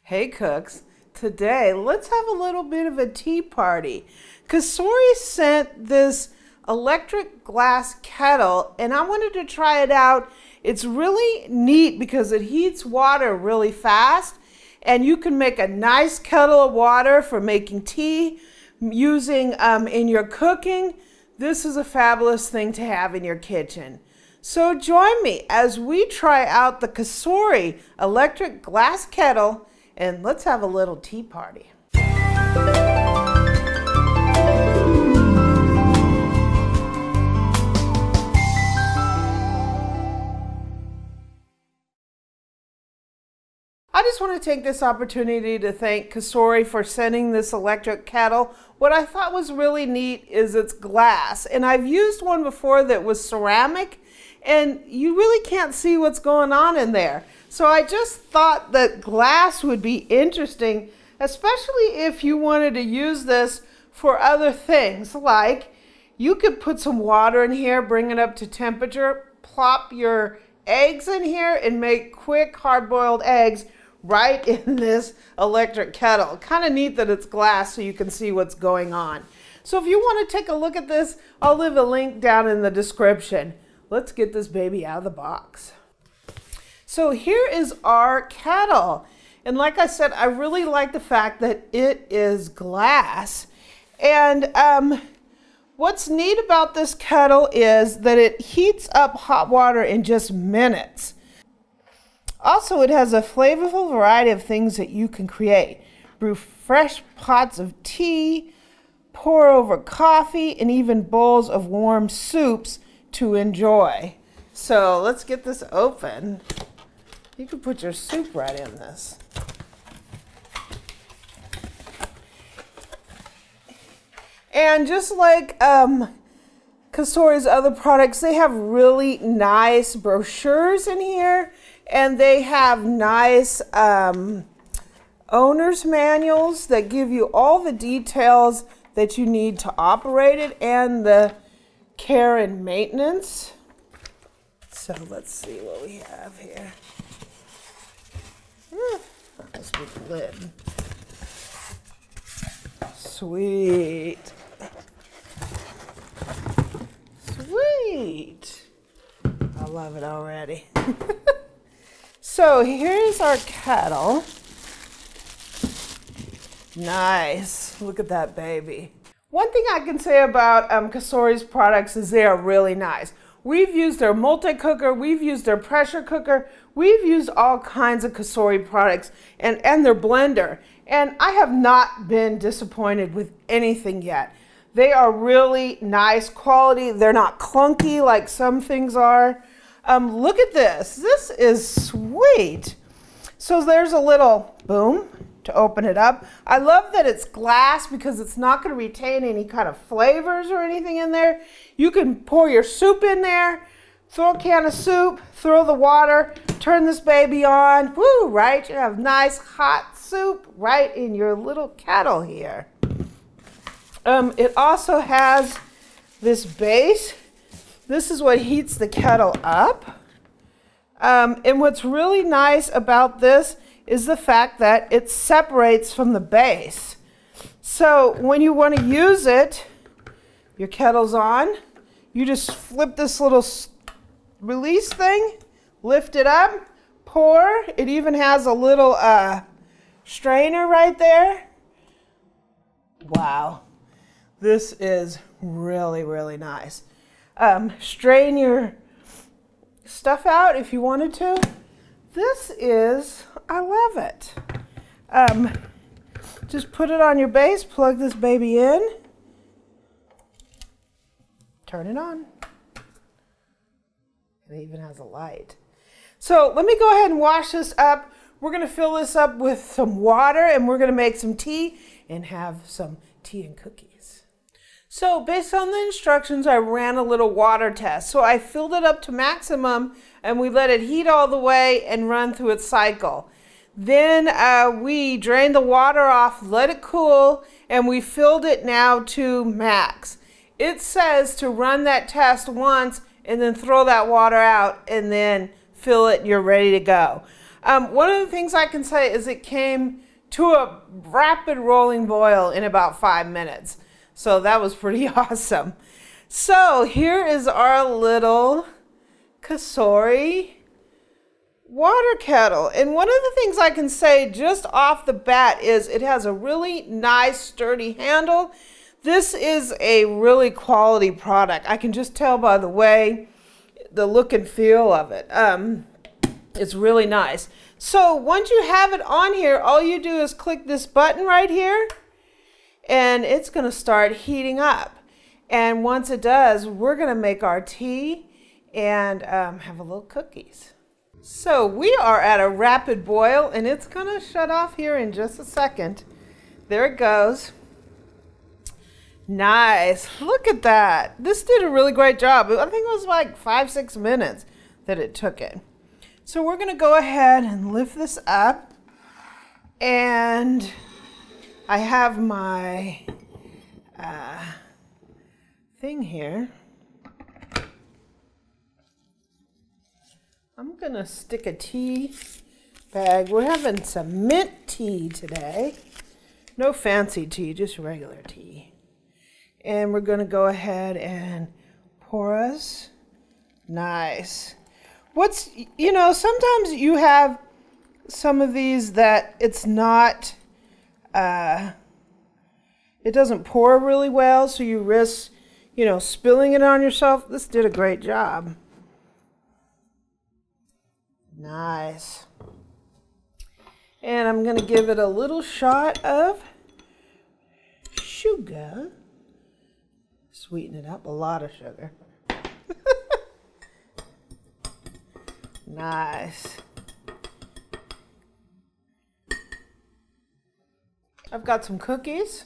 Hey cooks, today let's have a little bit of a tea party. Cosori sent this electric glass kettle and I wanted to try it out. It's really neat because it heats water really fast and you can make a nice kettle of water for making tea, using in your cooking. This is a fabulous thing to have in your kitchen. So join me as we try out the Cosori Electric Glass Kettle and let's have a little tea party. I just want to take this opportunity to thank Cosori for sending this electric kettle. What I thought was really neat is it's glass, and I've used one before that was ceramic, and you really can't see what's going on in there. So I just thought that glass would be interesting, especially if you wanted to use this for other things, like you could put some water in here, bring it up to temperature, plop your eggs in here, and make quick hard-boiled eggs right in this electric kettle. Kind of neat that it's glass so you can see what's going on. So if you want to take a look at this, I'll leave a link down in the description. Let's get this baby out of the box. So here is our kettle. And like I said, I really like the fact that it is glass. And what's neat about this kettle is that it heats up hot water in just minutes. Also, it has a flavorful variety of things that you can create. Brew fresh pots of tea, pour over coffee, and even bowls of warm soups to enjoy. So let's get this open. You can put your soup right in this. And just like Cosori's other products, they have really nice brochures in here, and they have nice owner's manuals that give you all the details that you need to operate it and the care and maintenance. So let's see what we have here. That must be the lid. Sweet. Sweet. I love it already. So here's our kettle. Nice. Look at that baby. One thing I can say about Cosori's products is they are really nice. We've used their multi-cooker, we've used their pressure cooker, we've used all kinds of Cosori products and their blender. And I have not been disappointed with anything yet. They are really nice quality. They're not clunky like some things are. Look at this. This is sweet. So there's a little boom to open it up. I love that it's glass because it's not going to retain any kind of flavors or anything in there. You can pour your soup in there, throw a can of soup, throw the water, turn this baby on. Woo, right? You have nice hot soup right in your little kettle here. It also has this base. This is what heats the kettle up. And what's really nice about this is the fact that it separates from the base. So when you want to use it, your kettle's on, you just flip this little release thing, lift it up, pour. It even has a little strainer right there. Wow, this is really, really nice. Strain your stuff out if you wanted to. This is, I love it. Just put it on your base, plug this baby in, turn it on. It even has a light. So let me go ahead and wash this up. We're going to fill this up with some water and we're going to make some tea and have some tea and cookies. So based on the instructions, I ran a little water test. So I filled it up to maximum and we let it heat all the way and run through its cycle. Then we drained the water off, let it cool, and we filled it now to max. It says to run that test once and then throw that water out and then fill it and you're ready to go. One of the things I can say is it came to a rapid rolling boil in about 5 minutes. So that was pretty awesome. So here is our little Cosori water kettle. And one of the things I can say just off the bat is it has a really nice sturdy handle. This is a really quality product. I can just tell by the way, the look and feel of it. It's really nice. So once you have it on here, all you do is click this button right here and it's going to start heating up. And once it does, we're going to make our tea and have a little cookies. So we are at a rapid boil and it's going to shut off here in just a second. There it goes. Nice. Look at that. This did a really great job. I think it was like 5-6 minutes that it took it. So we're going to go ahead and lift this up. And I have my thing here. I'm going to stick a tea bag. We're having some mint tea today. No fancy tea, just regular tea. And we're going to go ahead and pour us. Nice. You know, sometimes you have some of these that it's not, it doesn't pour really well, so you risk, you know, spilling it on yourself. This did a great job. Nice. And I'm going to give it a little shot of sugar. Sweeten it up, a lot of sugar. Nice. I've got some cookies.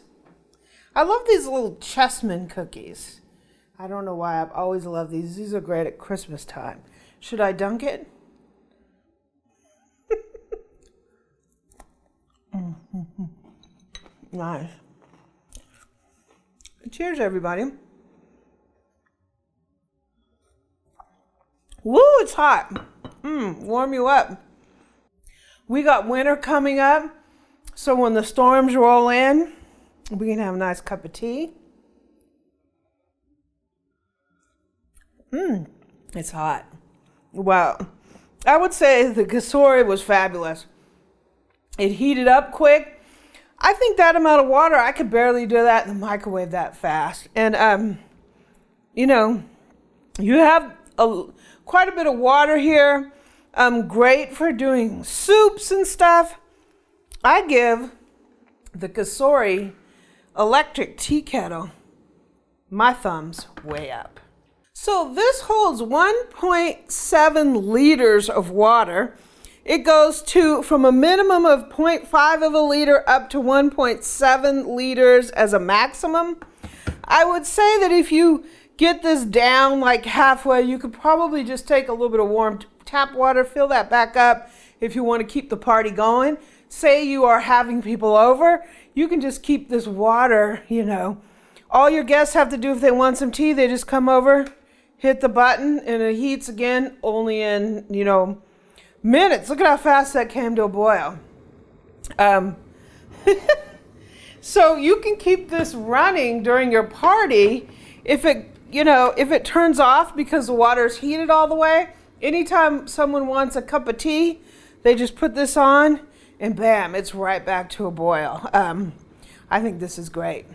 I love these little chessmen cookies. I don't know why, I've always loved these. These are great at Christmas time. Should I dunk it? Nice. Cheers, everybody. Woo, it's hot. Warm you up. We got winter coming up, so when the storms roll in, we can have a nice cup of tea. It's hot. Wow. I would say the Cosori was fabulous. It heated up quick. I think that amount of water, I could barely do that in the microwave that fast. And, you know, you have quite a bit of water here. Great for doing soups and stuff. I give the Cosori Electric Tea Kettle my thumbs way up. So this holds 1.7 liters of water. It goes from a minimum of 0.5 of a liter up to 1.7 liters as a maximum. I would say that if you get this down like halfway, you could probably just take a little bit of warm tap water, fill that back up if you want to keep the party going. Say you are having people over, you can just keep this water, you know. All your guests have to do if they want some tea, they just come over, hit the button, and it heats again only in, you know, minutes. Look at how fast that came to a boil. So you can keep this running during your party. If it turns off because the water is heated all the way, anytime someone wants a cup of tea, they just put this on and bam, it's right back to a boil. I think this is great.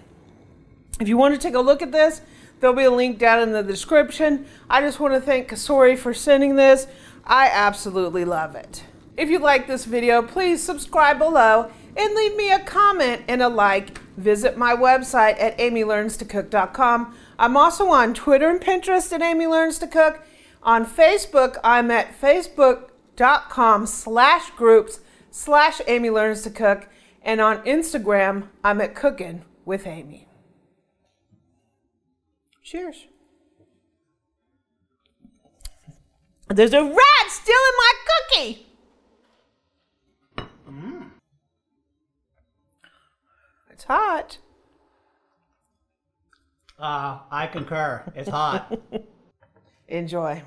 If you want to take a look at this, there'll be a link down in the description. I just want to thank Cosori for sending this. I absolutely love it. If you like this video, please subscribe below and leave me a comment and a like. Visit my website at amylearnstocook.com. I'm also on Twitter and Pinterest at Amy Learns to Cook. On Facebook, I'm at facebook.com/groups/Amy Learns to Cook. And on Instagram, I'm at Cooking with Amy. Cheers. There's a rat stealing my cookie. It's hot. I concur. It's hot. Enjoy.